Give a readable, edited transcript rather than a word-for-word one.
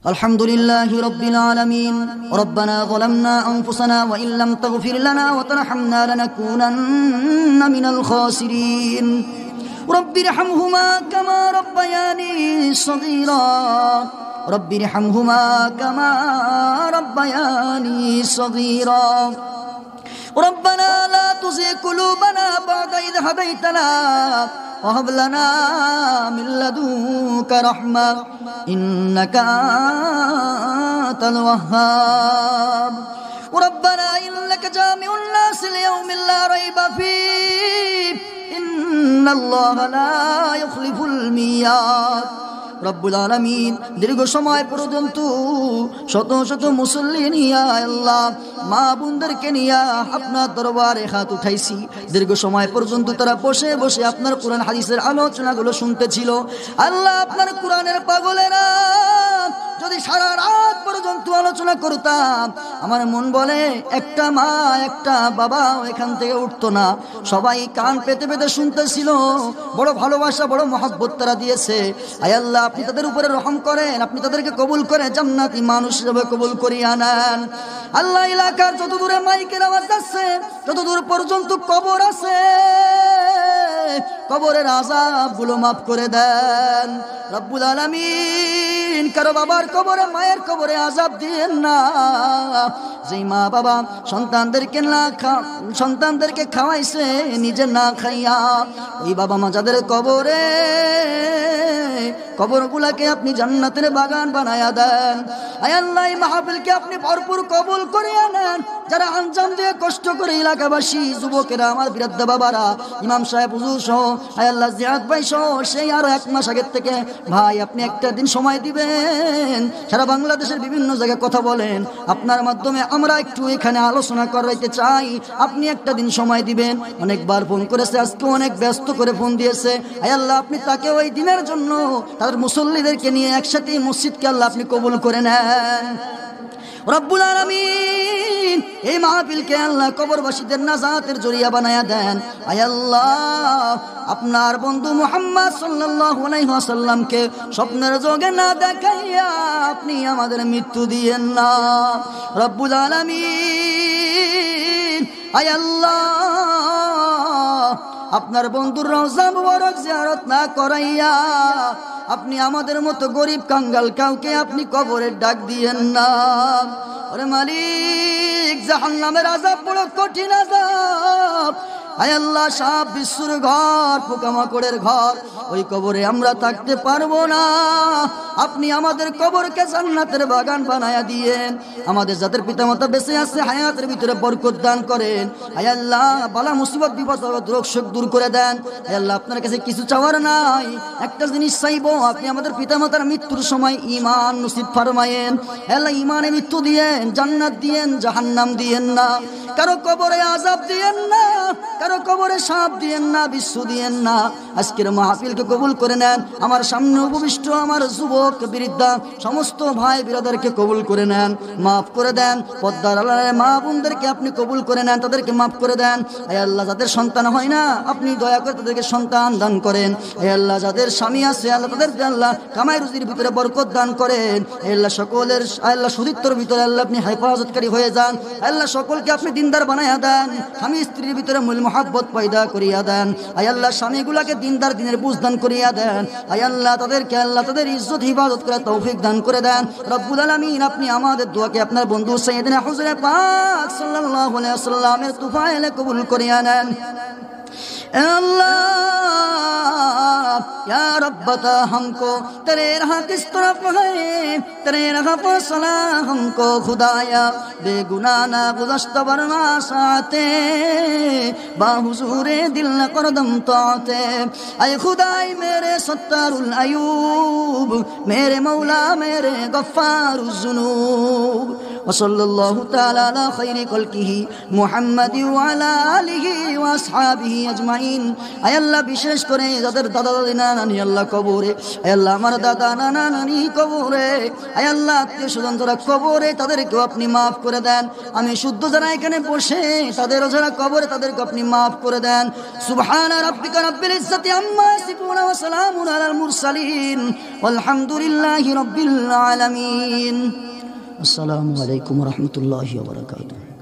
الحمد لله رب العالمين. ربنا ظلمنا أنفسنا وإن لم تغفر لنا وترحمنا لنكونن من الخاسرين. رب ارحمهما كما ربياني صغيرا رب ارحمهما كما ربياني صغيرا. ربنا لا تزغ قلوبنا بعد إذ هديتنا وهب لنا من لدنك رحمة إنك أنت الوهاب. ربنا إنك جامع الناس ليوم لا ريب فيه إن الله لا يخلف الميعاد. রব্বুল আলামিন দীর্ঘ সময় পর্যন্ত শত শত মুসল্লি নিয়া আল্লাহ মা বোনদেরকে নিয়া আপনার দরবারে হাত উঠাইছি। দীর্ঘ সময় পর্যন্ত তারা বসে বসে আপনার কোরআন হাদিসের আলোচনাগুলো শুনতেছিল। আল্লাহ আপনার কোরআনের পাগলেরা যদি সারা রাত পর্যন্ত আলোচনা করতাম, আমার মন বলে একটা মা একটা বাবা এখান থেকে উঠতো না। সবাই কান পেতে পেতে শুনতেছিল। বড় ভালোবাসা বড় মহব্বত তারা দিয়েছে। আয় আল্লাহ আপনি তাদের উপরে রহম করেন, আপনি তাদেরকে কবুল করে জান্নাতি মানুষ হিসেবে কবুল করিয়া নেন। আল্লাহ এলাকার যত দূরে মাইকের আওয়াজ যাচ্ছে, যত দূর পর্যন্ত কবর আছে, কবরের আযাবগুলো মাফ করে দেন রব্বুল আলামিন। কারো বাবার কবরে মায়ের কবরে আযাব দিয়েন না। যেই মা বাবা সন্তানদেরকে খাওয়াইছে নিজে না খাইয়া, ওই বাবা মা যাদের কবরগুলাকে আপনি জান্নাতের বাগান বানায়া দেন। আয় আল্লাহ এই মাহফিলকে আপনি ভরপুর কবুল করিয়া নেন। যারা আঞ্জাম দিয়ে কষ্ট করে এলাকাবাসী যুবকেরা, আমার বৃদ্ধ বাবারা, ইমাম সাহেব হুজুর সহ, আয় আল্লাহ জিয়াদ ভাই সহ, সেই আরো 1 মাস আগের থেকে ভাই আপনি একটা দিন সময় দিবেন, সারা বাংলাদেশের বিভিন্ন জায়গায় কথা বলেন, আপনার মাধ্যমে আমরা একটু এখানে আলোচনা করাইতে চাই, আপনি একটা দিন সময় দিবেন। অনেকবার ফোন করেছে, আজকে অনেক ব্যস্ত করে ফোন দিয়েছে। আয় আল্লাহ আপনি তাকে ওই দিনের জন্য তাদের মুসল্লিদেরকে নিয়ে একসাথে মসজিদকে আল্লাহ আপনি কবুল করে নেন রব্বুল আলামিন। এই মাহফিলকে আল্লাহ কবরবাসীদের নাজাতের জরিয়া বানায়া দেন। আয় আল্লাহ আপনার বন্ধু মুহাম্মদ সাল্লাল্লাহু আলাইহি ওয়াসাল্লামকে স্বপ্নের যোগে না দেখাইয়া আপনি আমাদের মৃত্যু দিয়েন না রব্বুল আলামিন। আয় আল্লাহ আপনার বন্ধুর রওজা মুবারক জিয়ারত না করাইয়া আপনি আমাদের মতো গরিব কাঙ্গাল কাউকে আপনি কবরের ডাক দিয়েন না। ওরে মালিক, জাহান্নামের আযাব বড় কঠিন আযাব। আয় আল্লাহ সাপ বিশ্বর ঘর, পোকামাকড়ের ঘর, ওই কবরে আমরা থাকতে পারবো না। আপনি আমাদের কবরকে জান্নাতের বাগান বানায়া দিয়েন। আমাদের যাদের পিতামাতা বেঁচে আছে হায়াতের ভিতরে বরকত দান করেন। আয় আল্লাহ বালা মুসিবত বিপদ রোগ শোক দূর করে দেন। আয় আল্লাহ আপনার কাছে কিছু চাওয়ার নাই, একটা জিনিস চাইবো, আপনি আমাদের পিতামাতার মৃত্যুর সময় ঈমান নসিব ফরমায়েন। আল্লাহ ঈমানে মৃত্যু দিয়েন, জান্নাত দিয়েন, জাহান্নাম দিয়েন না। কারো কবরে আযাব দিয়েন না, কারো কবরে সাপ দিয়েন না, বিশ্ব দিয়েন না। আজকের মাহফিলকে কবুল করে নেন। আমার সামনে উপবিষ্ট আমার যুবক বৃদ্ধা সমস্ত ভাই বিরাদারকে কবুল করে নেন, মাফ করে দেন। পদ্মার আড়ালে মা বোনদেরকে আপনি কবুল করে নেন, তাদেরকে মাফ করে দেন। আয় আল্লাহ যাদের সন্তান হয় না আপনি দয়া করে তাদেরকে সন্তান দান করেন। আয় আল্লাহ যাদের স্বামী আছে আল্লাহ তাদেরকে আল্লাহ কামাই রুজির ভিতরে বরকত দান করেন। আয় আল্লাহ সকলের আল্লাহ সুদিত্তর ভিতরে আল্লাহ আপনি হেফাজতকারী হয়ে যান। আল্লাহ সকলকে আপনি দিনদার বানায়া দেন, স্বামী স্ত্রীর ভিতরে মূল মহাব্বত পয়দা করিয়া দেন। আয় আল্লাহ স্বামীগুলাকে দিনদার দিনের বুঝ দান করিয়া দেন। আয় আল্লাহ তাদেরকে আল্লাহ তাদের ইজ্জত হিফাজত করে তৌফিক দান করে দেন রব্বুল আলামিন। আপনি আমাদের দোয়াকে আপনার বন্ধু সাইয়েদনা হুজুরে পাক সাল্লাল্লাহু আলাইহি ওয়াসাল্লামের তুফাইলে কবুল করিয়া নেন। अल्लाह या रब बता हमको तेरे राह किस तरफ है, तेरे राह पर सला हमको खुदाया। बेगुनाह ना गुज़श्ता बरमा साते बाहुजूरे दिल न करदम ताते। ऐ खुदाई मेरे सत्तारुल अयूब, मेरे मौला मेरे गफ्फारुज़ ज़ुनूब। वसल्लल्लाहु तआला अला खैरि खल्किही मुहम्मद व अला आलिही व अस्हाबिही अजमाइन। আজমাইন। আয় আল্লাহ বিশেষ করে যাদের দাদা দাদি নানা নানি আল্লাহ কবরে, আয় আল্লাহ আমার দাদা নানা নানি কবরে, আয় আল্লাহ আত্মীয় স্বজন যারা কবরে তাদেরকেও আপনি মাফ করে দেন। আমি শুদ্ধ যারা এখানে বসে তাদেরও যারা কবরে তাদেরকে আপনি মাফ করে দেন। সুবহানা রাব্বিকা রাব্বিল ইজ্জাতি আম্মা ইয়াসিফুন ওয়া সালামুন আলাল মুরসালিন ওয়ালহামদুলিল্লাহি রাব্বিল আলামিন। আসসালামু আলাইকুম ওয়া রাহমাতুল্লাহি ওয়া বারাকাতুহু।